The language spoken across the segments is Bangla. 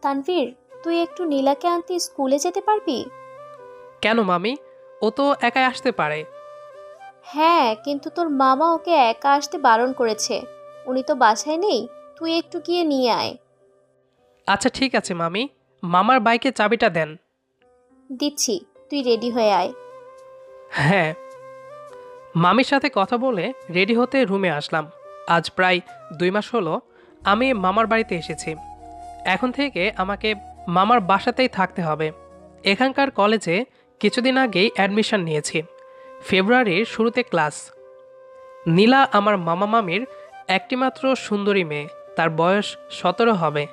তানভীর, তুই একটু নীলাকে আনতে স্কুলে যেতে পারবি? কেন মামি? ও তো একাই আসতে পারে। হ্যাঁ, কিন্তু তোর মামা ওকে একা আসতে বারণ করেছে। উনি তো বাসায় নেই, তুই একটু গিয়ে নিয়ে আয়। আচ্ছা ঠিক আছে মামি, মামার বাইকে চাবিটা দেন। দিচ্ছি, তুই রেডি হয়ে আয়। হ্যাঁ। মামির সাথে কথা বলে রেডি হতে রুমে আসলাম। আজ প্রায় 2 মাস হলো আমি মামার বাড়িতে এসেছি। এখন থেকে আমাকে মামার বাসাতেই থাকতে হবে। এখানকার কলেজে কিছুদিন আগেই অ্যাডমিশন নিয়েছি। ফেব্রুয়ারির শুরুতে ক্লাস। নীলা আমার মামা মামির একটিমাত্র সুন্দরী মেয়ে। তার বয়স 17 হবে।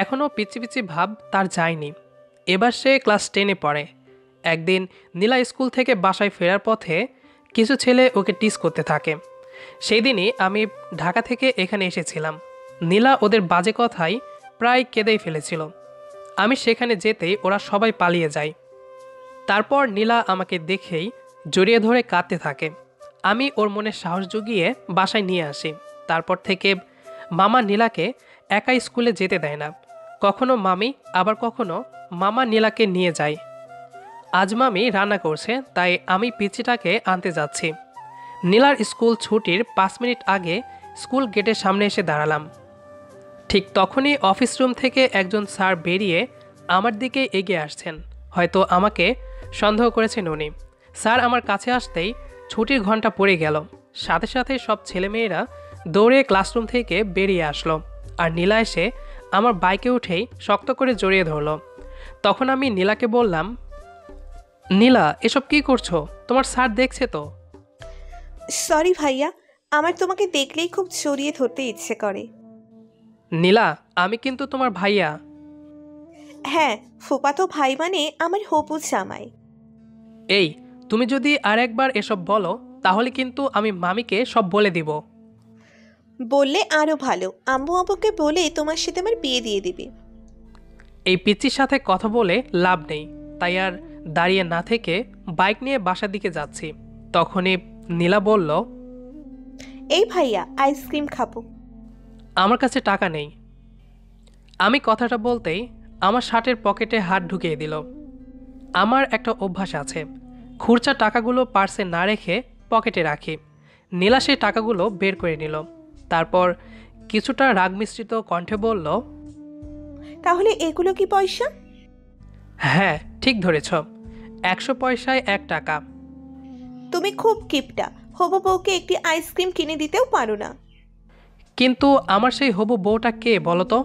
এখনও পিচি পিচি ভাব তার যায়নি। এবার সে ক্লাস 10-এ পড়ে। একদিন নীলা স্কুল থেকে বাসায় ফেরার পথে কিছু ছেলে ওকে টিস করতে থাকে। সেই দিনই আমি ঢাকা থেকে এখানে এসেছিলাম। নীলা ওদের বাজে কথায় প্রায় কেঁদেই ফেলেছিল। আমি সেখানে যেতেই ওরা সবাই পালিয়ে যায়। তারপর নীলা আমাকে দেখেই জড়িয়ে ধরে কাঁদতে থাকে। আমি ওর মনে সাহস জুগিয়ে বাসায় নিয়ে আসি। তারপর থেকে মামা নীলাকে একা স্কুলে যেতে দেয় না। কখনো মামি, আবার কখনো মামা নীলাকে নিয়ে যায়। আজ মামি রান্না করছে, তাই আমি পিচিটাকে আনতে যাচ্ছি। নীলার স্কুল ছুটির 5 মিনিট আগে স্কুল গেটের সামনে এসে দাঁড়ালাম। ঠিক তখনই অফিস রুম থেকে একজন স্যার বেরিয়ে আমার দিকে এগিয়ে আসছেন। হয়তো আমাকে সন্দেহ করেছেন উনি। স্যার আমার কাছে আসতেই ছুটির ঘন্টা পড়ে গেল। সাথে সাথে সব ছেলেমেয়েরা দৌড়ে ক্লাসরুম থেকে বেরিয়ে আসলো। আর নীলা এসে আমার বাইকে উঠেই শক্ত করে জড়িয়ে ধরলো। তখন আমি নীলাকে বললাম, নীলা, এসব কি করছো? তোমার স্যার দেখছে তো। সরি ভাইয়া, আমার তোমাকে দেখলেই খুব জড়িয়ে ধরতে ইচ্ছে করে। নীলা, আমি কিন্তু তোমার ভাইয়া। হ্যাঁ, ফুপাতো ভাই মানে আমার হবু জামাই। এই, তুমি যদি আর একবার এসব বলো তাহলে কিন্তু আমি মামিকে সব বলে দিব। বললে আরো ভালো, আম্মু আব্বুকে বলে তোমার সাথে আমার বিয়ে দিয়ে দিবে। এই পিচ্চির সাথে কথা বলে লাভ নেই, তাই আর দাঁড়িয়ে না থেকে বাইক নিয়ে বাসার দিকে যাচ্ছি। তখনই নীলা বলল, এই ভাইয়া, আইসক্রিম খাবো। আমার কাছে টাকা নেই। আমি কথাটা বলতেই আমার শার্টের পকেটে হাত ঢুকিয়ে দিল। আমার একটা অভ্যাস আছে, খুরচা টাকাগুলো পার্সে না রেখে পকেটে রাখি। নীলা সেই টাকাগুলো বের করে নিল। তারপর কিছুটা রাগ মিশ্রিত কণ্ঠে বলল, তাহলে এগুলো কি পয়সা? হ্যাঁ ঠিক ধরেছ, 100 পয়সায় 1 টাকা। তুমি খুব কিপটা, হবু বউকে একটি আইসক্রিম কিনে দিতেও পারো না। কিন্তু আমার সেই হবু বউটা কে বলো তো?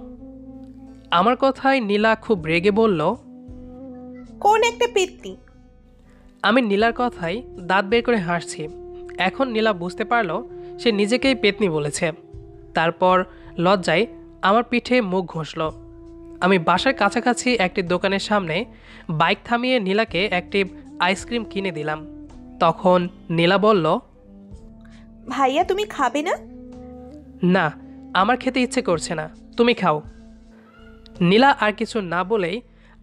আমার কথায় নীলা খুব রেগে বলল, কোন একটা পেতনি। আমি নীলার কথায় দাঁত বের করে হাসছি। এখন নীলা বুঝতে পারল সে নিজেকেই পেতনি বলেছে। তারপর লজ্জায় আমার পিঠে মুখ ঘষল। আমি বাসার কাছাকাছি একটি দোকানের সামনে বাইক থামিয়ে নীলাকে একটি আইসক্রিম কিনে দিলাম। তখন নীলা বলল, ভাইয়া তুমি খাবে না? না, আমার খেতে ইচ্ছে করছে না, তুমি খাও। নীলা আর কিছু না বলেই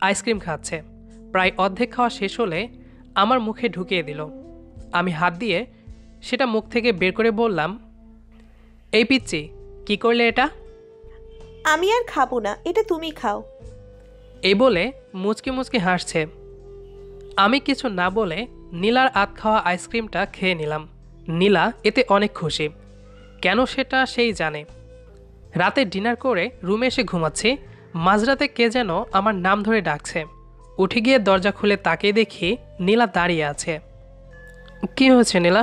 আইসক্রিম খাচ্ছে। প্রায় অর্ধেক খাওয়া শেষ হলে আমার মুখে ঢুকিয়ে দিল। আমি হাত দিয়ে সেটা মুখ থেকে বের করে বললাম, এই পিচ্চি, কি করলে এটা? আমি আর খাবো না, এটা তুমি খাও। এই বলে মুচকি মুচকি হাসছে। আমি কিছু না বলে নীলার আধ খাওয়া আইসক্রিমটা খেয়ে নিলাম। নীলা এতে অনেক খুশি। কেন সেটা সেই জানে। রাতে ডিনার করে রুমে এসে ঘুমাচ্ছি। মাঝরাতে কে যেন আমার নাম ধরে ডাকছে। উঠে গিয়ে দরজা খুলে তাকিয়ে দেখি নীলা দাঁড়িয়ে আছে। কি হয়েছে নীলা?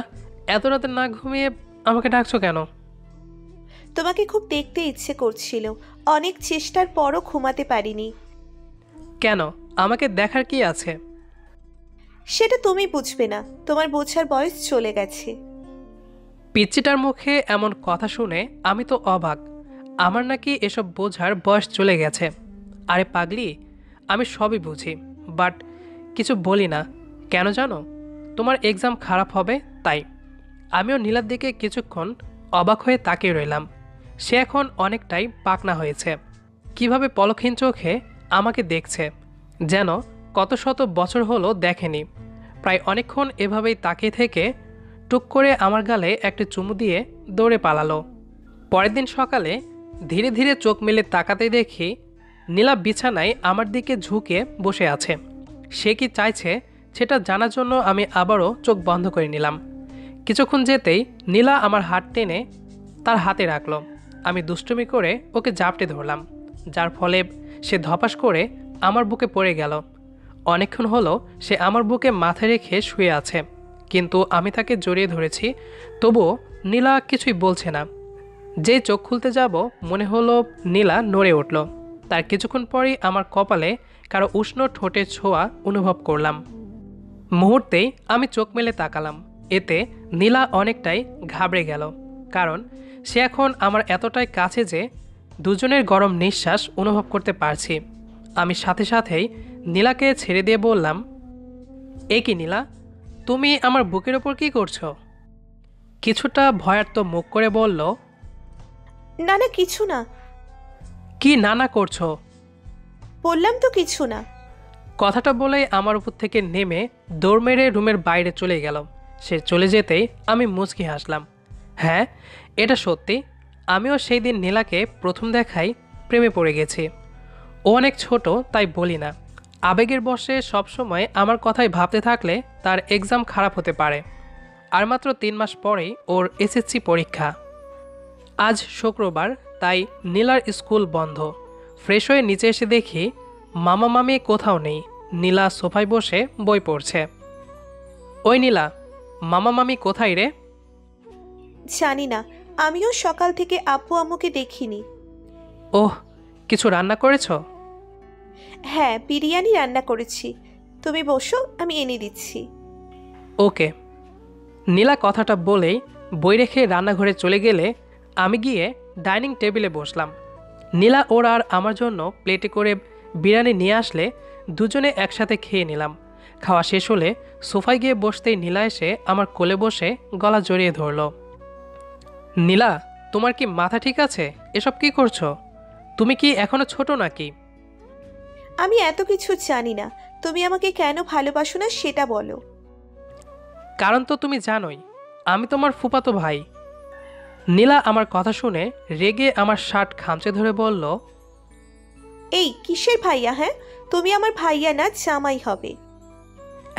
এত রাতে না ঘুমিয়ে আমাকে ডাকছো কেন? তোমাকে খুব দেখতে ইচ্ছে করছিল, অনেক চেষ্টার পরও ঘুমাতে পারিনি। কেন, আমাকে দেখার কি আছে? সেটা তুমি বুঝবে না, তোমার বোঝার বয়স চলে গেছে। পিচ্চিটার মুখে এমন কথা শুনে আমি তো অবাক। আমার নাকি এসব বোঝার বয়স চলে গেছে। আরে পাগলি, আমি সবই বুঝি, বাট কিছু বলি না। কেন জানো? তোমার এক্সাম খারাপ হবে তাই। আমিও নীলার দিকে কিছুক্ষণ অবাক হয়ে তাকিয়ে রইলাম। সে এখন অনেকটাই পাকনা হয়েছে। কিভাবে পলকহীন চোখে আমাকে দেখছে, যেন কত শত বছর হলো দেখেনি। প্রায় অনেকক্ষণ এভাবেই তাকিয়ে থেকে টুক করে আমার গালে একটা চুমু দিয়ে দৌড়ে পালালো। পরের দিন সকালে ধীরে ধীরে চোখ মেলে তাকাতে দেখি নীলা বিছানায় আমার দিকে ঝুঁকে বসে আছে। সে কি চাইছে সেটা জানার জন্য আমি আবারও চোখ বন্ধ করে নিলাম। কিছুক্ষণ যেতেই নীলা আমার হাত টেনে তার হাতে রাখলো। আমি দুষ্টুমি করে ওকে জাপটে ধরলাম, যার ফলে সে ধপাস করে আমার বুকে পড়ে গেল। অনেকক্ষণ হলো সে আমার বুকে মাথা রেখে শুয়ে আছে, কিন্তু আমি তাকে জড়িয়ে ধরেছি, তবুও নীলা কিছুই বলছে না। যেই চোখ খুলতে যাব মনে হলো নীলা নড়ে উঠল। তার কিছুক্ষণ পরেই আমার কপালে কারো উষ্ণ ঠোঁটের ছোঁয়া অনুভব করলাম। মুহূর্তেই আমি চোখ মেলে তাকালাম। এতে নীলা অনেকটাই ঘাবড়ে গেল, কারণ সে এখন আমার এতটাই কাছে যে দুজনের গরম নিঃশ্বাস অনুভব করতে পারছি। আমি সাথে সাথেই নীলাকে ছেড়ে দিয়ে বললাম, এ কি নীলা, তুমি আমার বুকের ওপর কি করছো? কিছুটা ভয়ার্ত মুখ করে বলল, না না, কিছু না। কি নানা করছো? বললাম তো কিছু না। কথাটা বলেই আমার উপর থেকে নেমে দৌড় মেরে রুমের বাইরে চলে গেল। সে চলে যেতেই আমি মুচকি হাসলাম। হ্যাঁ, এটা সত্যি, আমিও সেই দিন নীলাকে প্রথম দেখাই প্রেমে পড়ে গেছি। ও অনেক ছোট তাই বলি না, আবেগের বশে সবসময় আমার কথাই ভাবতে থাকলে তার এক্সাম খারাপ হতে পারে। আর মাত্র 3 মাস পরেই ওর এসএসসি পরীক্ষা। আজ শুক্রবার, তাই নীলার স্কুল বন্ধ। ফ্রেশ হয়ে নিচে এসে দেখি মামা মামি কোথাও নেই। নীলা সোফায় বসে বই পড়ছে। ওই নীলা, মামা মামি কোথায় রে? জানি না, আমিও সকাল থেকে আব্বু আম্মুকে দেখিনি। ওহ, কিছু রান্না করেছো? হ্যাঁ, বিরিয়ানি রান্না করেছি। তুমি বসো, আমি এনে দিচ্ছি। ওকে। নীলা কথাটা বলেই বই রেখে রান্নাঘরে চলে গেলে আমি গিয়ে ডাইনিং টেবিলে বসলাম। নীলা ওর আর আমার জন্য প্লেটে করে বিরিয়ানি নিয়ে আসলে দুজনে একসাথে খেয়ে নিলাম। খাওয়া শেষ হলে সোফায় গিয়ে বসতেই নীলা এসে আমার কোলে বসে গলা জড়িয়ে ধরল। নীলা, তোমার কি মাথা ঠিক আছে? এসব কি করছো? তুমি কি এখনো ছোট নাকি? আমি এত কিছু জানি না। তুমি আমাকে কেন ভালোবাসো না সেটা বলো। কারণ তো তুমি জানোই, আমি তোমার ফুফাতো ভাই। নীলা আমার কথা শুনে রেগে আমার শার্ট খামচে ধরে বলল, এই কিসের ভাইয়া? হ্যাঁ, তুমি আমার ভাইয়া না, জামাই হবে।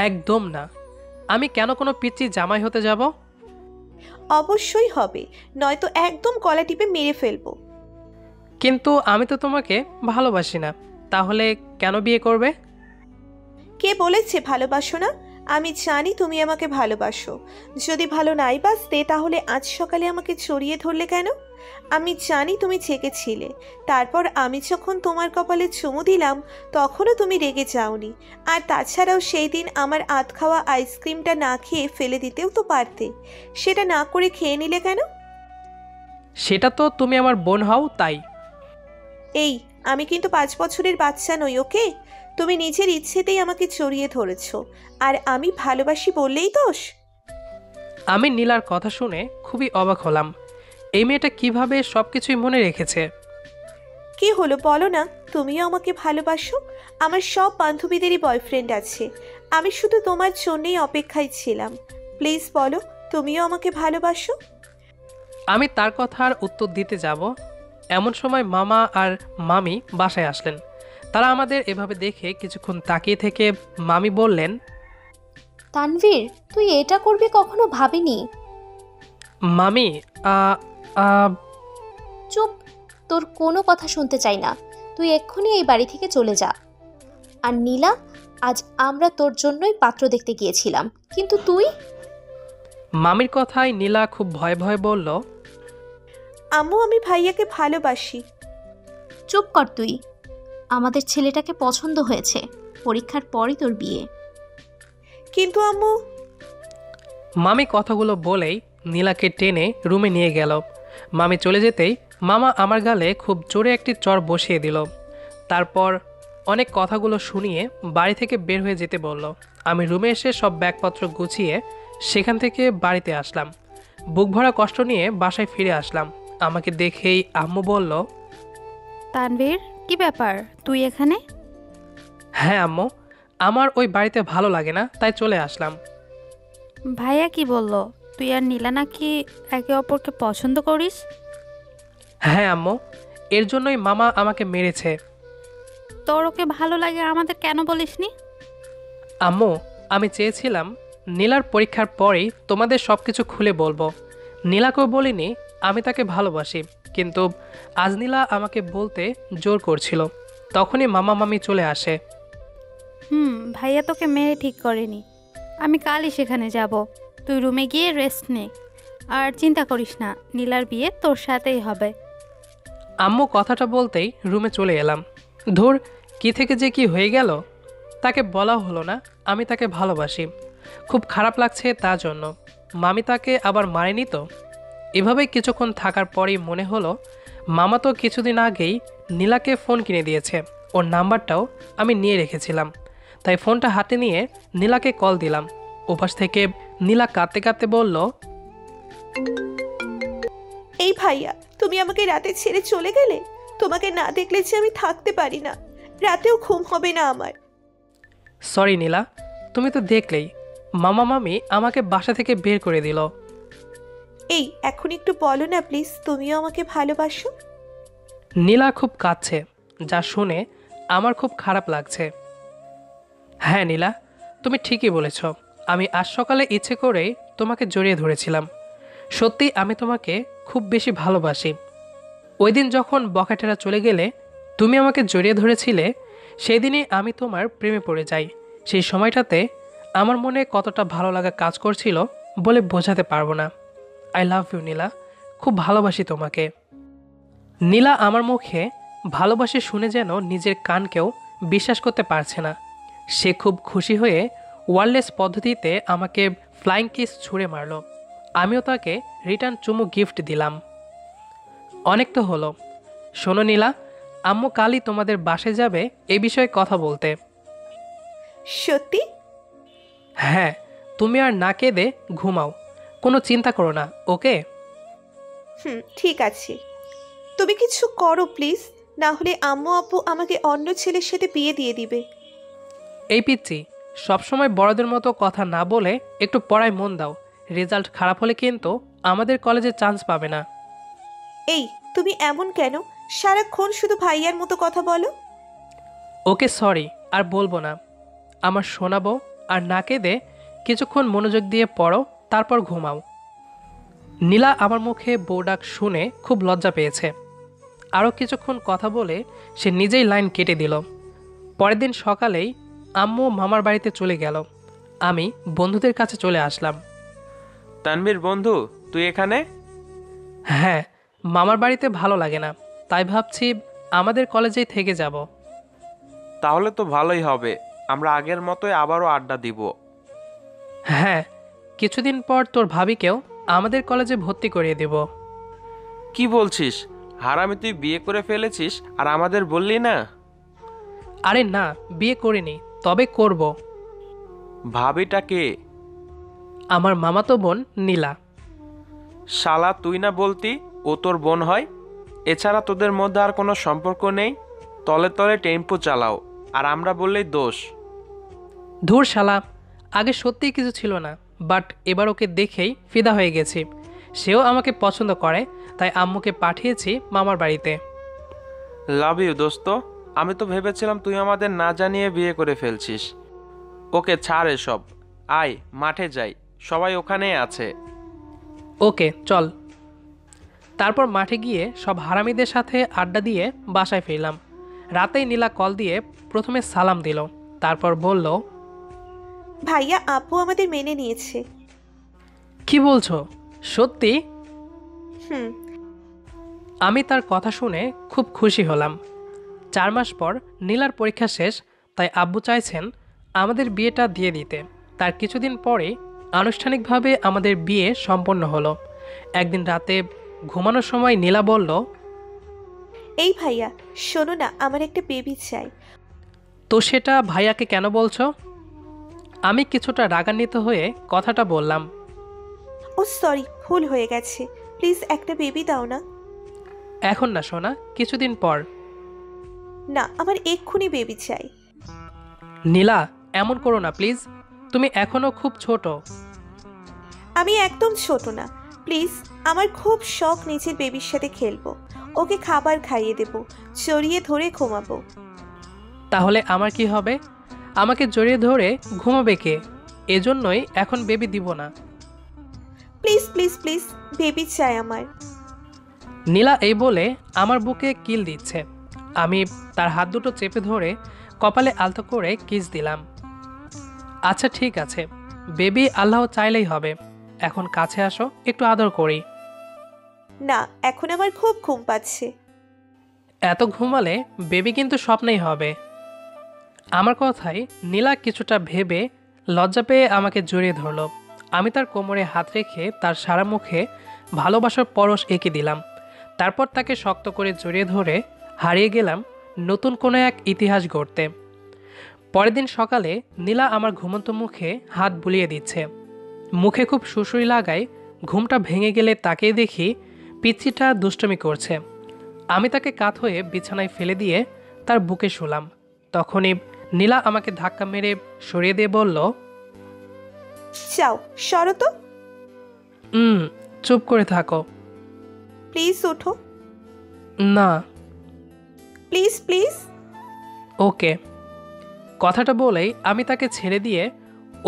একদম না। আমি কেন কোনো পিচ্চি জামাই হতে যাব? অবশ্যই হবে, নয়তো একদম গলা টিপে মেরে ফেলবো। কিন্তু আমি তো তোমাকে ভালোবাসি না, তাহলে কেন বিয়ে করবে? কে বলেছে ভালোবাসো না? আমি জানি তুমি আমাকে ভালোবাসো। যদি ভালো নাই বাসতে তাহলে আজ সকালে আমাকে জড়িয়ে ধরলে কেন? আমি জানি তুমি জেগেছিলে। তারপর আমি যখন তোমার কপালে চুমু দিলাম তখনও তুমি রেগে যাওনি। আর তাছাড়াও সেই দিন আমার আধ খাওয়া আইসক্রিমটা না খেয়ে ফেলে দিতেও তো পারতে। সেটা না করে খেয়ে নিলে কেন? সেটা তো তুমি আমার বোন হও তাই। এই, আমি কিন্তু 5 বছরের বাচ্চা নই, ওকে? তুমি নিজের ইচ্ছেতেই আমাকে জড়িয়ে ধরেছ, আর আমি ভালোবাসি বললেই দোষ? আমি নীলার কথা শুনে খুবই অবাক হলাম। এই মেয়েটা কিভাবে সব কিছুই মনে রেখেছে? কি হলো বলো না, তুমিও আমাকে ভালোবাসো? আমার সব বান্ধবীদেরই বয়ফ্রেন্ড আছে, আমি শুধু তোমার জন্যই অপেক্ষায় ছিলাম। প্লিজ বলো, তুমিও আমাকে ভালোবাসো? আমি তার কথার উত্তর দিতে যাব এমন সময় মামা আর মামি বাসায় আসলেন। তারা আমাদের এভাবে দেখে কিছুক্ষণ তাকিয়ে থেকে মামি বললেন, তানভীর, তুই এটা করবি কখনো ভাবিনি। মামি, আ আ চুপ, তোর কোনো কথা শুনতে চাই না। তুই এক্ষুনি এই বাড়ি থেকে চলে যা। আর নীলা, আজ আমরা তোর জন্যই পাত্র দেখতে গিয়েছিলাম, কিন্তু তুই। মামির কথায় নীলা খুব ভয়ে ভয়ে বলল, আম্মু, আমি ভাইয়াকে ভালোবাসি। চুপ কর তুই। আমাদের ছেলেটাকে পছন্দ হয়েছে, পরীক্ষার পরই তোর বিয়ে। কিন্তু আম্মু। মামি কথাগুলো বলেই নীলাকে টেনে রুমে নিয়ে গেল। মামি চলে যেতেই মামা আমার গালে খুব জোরে একটি চড় বসিয়ে দিল। তারপর অনেক কথাগুলো শুনিয়ে বাড়ি থেকে বের হয়ে যেতে বলল। আমি রুমে এসে সব ব্যাগপত্র গুছিয়ে সেখান থেকে বাড়িতে আসলাম। বুক ভরা কষ্ট নিয়ে বাসায় ফিরে আসলাম। আমাকে দেখেই আম্মু বলল, তানভীর, কি ব্যাপার তুই এখানে? হ্যাঁ আম্মু, আমার ওই বাড়িতে ভালো লাগে না, তাই চলে আসলাম। ভাইয়া কি বললো? তুই আর নীলা নাকি একে অপরকে পছন্দ করিস? হ্যাঁ আম্মু, এর জন্যই মামা আমাকে মেরেছে। তোর ওকে ভালো লাগে আমাদের কেন বলিসনি? আম্মু, আমি চেয়েছিলাম নীলার পরীক্ষার পরেই তোমাদের সব কিছু খুলে বলবো। নীলাকেও বলিনি আমি তাকে ভালোবাসি, কিন্তু আজ নীলা আমাকে বলতে জোর করছিল। তখনই মামা মামি চলে আসে। ভাইয়া তোকে মেরে ঠিক করেনি। আমি কালই সেখানে যাব। তুই রুমে গিয়ে রেস্ট নে। আর চিন্তা করিস না, নীলার বিয়ে তোর সাথেই হবে। আম্মু কথাটা বলতেই রুমে চলে এলাম। ধুর, কি থেকে যে কি হয়ে গেল। তাকে বলা হলো না আমি তাকে ভালোবাসি। খুব খারাপ লাগছে তার জন্য। মামি তাকে আবার মারেনি তো। এভাবেই কিছুক্ষণ থাকার পরেই মনে হলো মামা তো কিছুদিন আগেই নীলাকে ফোন কিনে দিয়েছে। ওর নাম্বারটাও আমি নিয়ে রেখেছিলাম। তাই ফোনটা হাতে নিয়ে নীলাকে কল দিলাম। ওপাশ থেকে নীলা কাঁদতে কাঁদতে বলল, এই ভাইয়া, তুমি আমাকে রাতে ছেড়ে চলে গেলে। তোমাকে না দেখলে যে আমি থাকতে পারি না, রাতেও ঘুম হবে না আমার। সরি নীলা, তুমি তো দেখলেই মামা মামি আমাকে বাসা থেকে বের করে দিল। এই এখন একটু বলো না প্লিজ, তুমিও আমাকে ভালোবাসো? নীলা খুব কাঁদছে, যা শুনে আমার খুব খারাপ লাগছে। হ্যাঁ নীলা, তুমি ঠিকই বলেছ। আমি আজ সকালে ইচ্ছে করেই তোমাকে জড়িয়ে ধরেছিলাম। সত্যি আমি তোমাকে খুব বেশি ভালোবাসি। ওই দিন যখন বখাটেরা চলে গেলে তুমি আমাকে জড়িয়ে ধরেছিলে, সেই দিনই আমি তোমার প্রেমে পড়ে যাই। সেই সময়টাতে আমার মনে কতটা ভালো লাগা কাজ করছিল বলে বোঝাতে পারবো না। আই লাভ ইউ নীলা, খুব ভালোবাসি তোমাকে। নীলা আমার মুখে ভালোবাসে শুনে যেন নিজের কানকেও বিশ্বাস করতে পারছে না। সে খুব খুশি হয়ে ওয়্যারলেস পদ্ধতিতে আমাকে ফ্লাইং কিস ছুঁড়ে মারল। আমিও তাকে রিটার্ন চুমু গিফট দিলাম। অনেক তো হলো। শোনো নীলা, আম্মু কালই তোমাদের বাসায় যাবে এই বিষয়ে কথা বলতে। সত্যি? হ্যাঁ, তুমি আর না কেঁদে ঘুমাও, কোনো চিন্তা করো না, ওকে? ঠিক আছে। তুমি কিছু করো প্লিজ, না হলে আম্মু আব্বু আমাকে অন্য ছেলের সাথে বিয়ে দিয়ে দিবে। এই পিচ্চি, সবসময় বড়দের মতো কথা না বলে একটু পড়ায় মন দাও। রেজাল্ট খারাপ হলে কিন্তু আমাদের কলেজে চান্স পাবে না। এই তুমি এমন কেন? সারাক্ষণ শুধু ভাইয়ার মতো কথা বলো। ওকে সরি, আর বলবো না। আমার শোনাবো আর না কেঁদে কিছুক্ষণ মনোযোগ দিয়ে পড়ো, তারপর ঘুমাও। নীলা আমার মুখে বউ ডাক শুনে খুব লজ্জা পেয়েছে। আরও কিছুক্ষণ কথা বলে সে নিজেই লাইন কেটে দিল। পরের দিন সকালেই আম্মু মামার বাড়িতে চলে গেল। আমি বন্ধুদের কাছে চলে আসলাম। তানভীর বন্ধু, তুই এখানে? হ্যাঁ, মামার বাড়িতে ভালো লাগে না, তাই ভাবছি আমাদের কলেজেই থেকে যাব। তাহলে তো ভালোই হবে, আমরা আগের মতোই আবারও আড্ডা দিব। হ্যাঁ, কিছুদিন পর তোর ভাবিকেও আমাদের কলেজে ভর্তি করিয়ে দেব। কি বলছিস? হারামি, তুই বিয়ে করে ফেলেছিস আর আমাদের বললি না? আরে না, বিয়ে করিনি, তবে করব। ভাবিটা কে? আমার মামাতো বোন নীলা। শালা, তুই না বলতি ও তোর বোন হয়? এছাড়া তোদের মধ্যে আর কোনো সম্পর্ক নেই? তলে তলে টেম্পো চালাও, আর আমরা বললেই দোষ। ধুর শালা, আগে সত্যিই কিছু ছিল না, বাট এবার ওকে দেখেই ফিদা হয়ে গেছি। সেও আমাকে পছন্দ করে, তাই আম্মুকে পাঠিয়েছি মামার বাড়িতে। লাভ ইউ দোস্ত। আমি তো ভেবেছিলাম তুই আমাদের না জানিয়ে বিয়ে করে ফেলছিস। ওকে ছাড় এসব, আয় মাঠে যাই, সবাই ওখানেই আছে। ওকে চল। তারপর মাঠে গিয়ে সব হারামিদের সাথে আড্ডা দিয়ে বাসায় ফিরলাম। রাতেই নীলা কল দিয়ে প্রথমে সালাম দিল, তারপর বলল, ভাইয়া আপু আমাদের মেনে নিয়েছে। কি বলছো? সত্যি? হুম। আমি তার কথা শুনে খুব খুশি হলাম। 4 মাস পর নীলার পরীক্ষা শেষ, তাই আব্বু চাইছেন আমাদের বিয়েটা দিয়ে দিতে। তার কিছুদিন পরে আনুষ্ঠানিকভাবে আমাদের বিয়ে সম্পন্ন হলো। একদিন রাতে ঘুমানোর সময় নীলা বলল, এই ভাইয়া শোনো না, আমার একটা বেবি চাই। তো সেটা ভাইয়াকে কেন বলছো? আমি কিছুটা রাগান্বিত হয়ে কথাটা বললাম। ও সরি, ভুল হয়ে গেছে, প্লিজ একটা বেবি দাও না। এখন না সোনা, কিছুদিন পর। না, আমার এক্ষুনি বেবি চাই। নীলা, এমন করো না প্লিজ, তুমি এখনো খুব ছোট। আমি একদম ছোট না, প্লিজ। আমার খুব শখ নিজের বেবির সাথে খেলবো, ওকে খাবার খাইয়ে দেব, চড়িয়ে ধরে ঘুমাবো। তাহলে আমার কি হবে? আমাকে জড়িয়ে ধরে ঘুমাবে কে? এজন্যই এখন বেবি দিব না। প্লিজ প্লিজ প্লিজ, বেবি চাই আমার। নীলা এই বলে আমার বুকে কিল দিচ্ছে। আমি তার হাত দুটো চেপে ধরে কপালে আলতো করে কিস দিলাম। আচ্ছা ঠিক আছে, বেবি আল্লাহ চাইলেই হবে। এখন কাছে আসো, একটু আদর করি। না, এখন আমার খুব ঘুম পাচ্ছে। এত ঘুমালে বেবি কিন্তু স্বপ্নেই হবে। আমার কথায় নীলা কিছুটা ভেবে লজ্জা পেয়ে আমাকে জড়িয়ে ধরল। আমি তার কোমরে হাত রেখে তার সারা মুখে ভালোবাসার পরশ এঁকে দিলাম। তারপর তাকে শক্ত করে জড়িয়ে ধরে হারিয়ে গেলাম নতুন কোনো এক ইতিহাস গড়তে। পরের দিন সকালে নীলা আমার ঘুমন্ত মুখে হাত বুলিয়ে দিচ্ছে। মুখে খুব সুসুরি লাগায় ঘুমটা ভেঙে গেলে তাকেই দেখি পিচ্ছিটা দুষ্টমি করছে। আমি তাকে কাত হয়ে বিছানায় ফেলে দিয়ে তার বুকে শুলাম। তখনই নীলা আমাকে ধাক্কা মেরে সরিয়ে দিয়ে বলল, যাও, সরো তো। চুপ করে থাকো। প্লিজ ওঠো। না। Please please. ওকে। কথাটা বলেই আমি তাকে ছেড়ে দিয়ে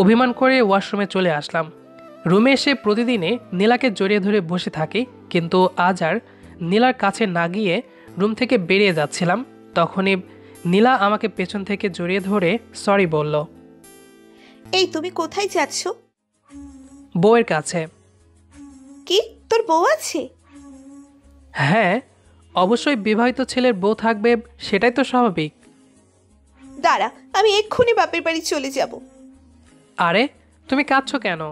অভিমান করে ওয়াশরুমে চলে আসলাম। রুমে এসে প্রতিদিনে নীলাকে জড়িয়ে ধরে বসে থাকি, কিন্তু আজ আর নীলার কাছে না গিয়ে রুম থেকে বেরিয়ে যাচ্ছিলাম। তখনই নীলা আমাকে পেছন থেকে জড়িয়ে ধরে সরি বলল। এই তুমি কোথায় যাচ্ছ? বউয়ের কাছে। কি, তোর বউ আছে? হ্যাঁ, অবশ্যই বিবাহিত ছেলের বউ থাকবে, সেটাই তো স্বাভাবিক। দাঁড়া, আমি এক্ষুনি বাপের বাড়ি চলে যাব। আরে তুমি কাঁদছো কেন?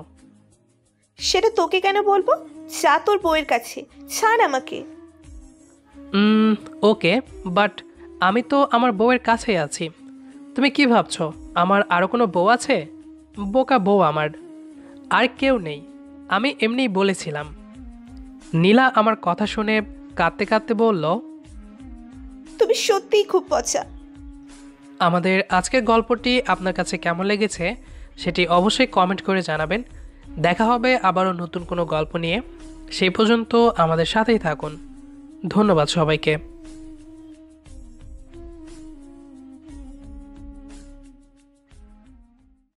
সেটা তোকে কেন বলবো? যা তোর বউয়ের কাছে, ছাড় আমাকে। ওকে, বাট আমি তো আমার বউয়ের কাছেই আছি। তুমি কি ভাবছো আমার আরও কোনো বউ আছে? বোকা বউ আমার, আর কেউ নেই। আমি এমনিই বলেছিলাম। নীলা আমার কথা শুনে কাঁদতে কাঁদতে বলল, তুমি সত্যিই খুব পচা। আমাদের আজকের গল্পটি আপনার কাছে কেমন লেগেছে সেটি অবশ্যই কমেন্ট করে জানাবেন। দেখা হবে আবারও নতুন কোনো গল্প নিয়ে। সেই পর্যন্ত আমাদের সাথেই থাকুন। ধন্যবাদ সবাইকে।